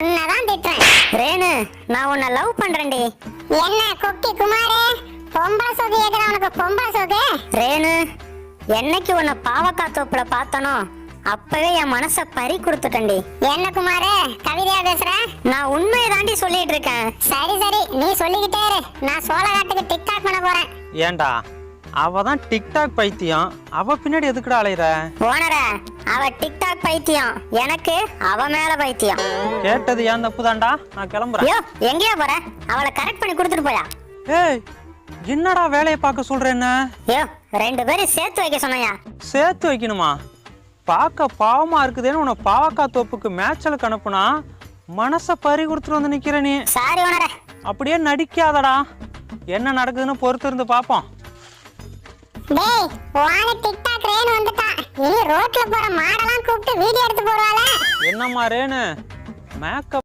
உன்னதான் திட்டுறேன். ரேணு, நான் உன்னை லவ் பண்றேன்டி. என்ன குட்டி குமாரே, பொம்பளை சொகு ஏதுடா உனக்கு பொம்பளை சொகு? ரேணு, என்னைக்கு உன்னை பாவக்காய் தோப்புல பார்த்தனோ அப்பவே என் மனசை பறி கொடுத்துட்டேன்டி. என்ன குமாரே, கவிதையா பேசுற? நான் உண்மையை தாண்டி சொல்லிட்டு இருக்கேன். சரி சரி, நீ சொல்லிக்கிட்டே இரு. நான் சோழகாட்டுக்கு டிக்டாக் பண்ண போறேன். ஏன்டா, அவ தான் டிக்டாக் பைத்தியம், அவ பின்னாடி எதுக்குடா அலையிற? ஓனர, அவ டிக்டாக் பைத்தியம், எனக்கு அவ மேல பைத்தியம். கேட்டது ஏன் தப்புதான்டா, நான் கிளம்புறேன். ஐயோ, எங்கேயா போற? அவளை கரெக்ட் பண்ணி கொடுத்துட்டு போயா. ஏய், என்னடா வேலையை பார்க்க சொல்ற? என்ன ஐயோ, 2 பேரும் சேர்த்து வைக்க சொன்னையா? சேர்த்து வைக்கணுமா? பார்க்க பாவமா இருக்குதேன்னு உன்னை பாவக்காய் தோப்புக்கு மேட்சலுக்கு அனுப்புனா மனசை பறி கொடுத்துட்டு வந்து நிக்கிற நீ. சாரி ஓனர. அப்படியே நடிக்காதடா, என்ன நடக்குதுன்னு பொறுத்து இருந்து பாப்போம். டேய், வாங்க டிக்டாக் ரேணு வந்துட்டா. இனி ரோட்ல போற மாடெல்லாம் கூப்பிட்டு வீடியோ எடுத்து போடுவாளே. என்னம்மா ரேணு, மேக்கப்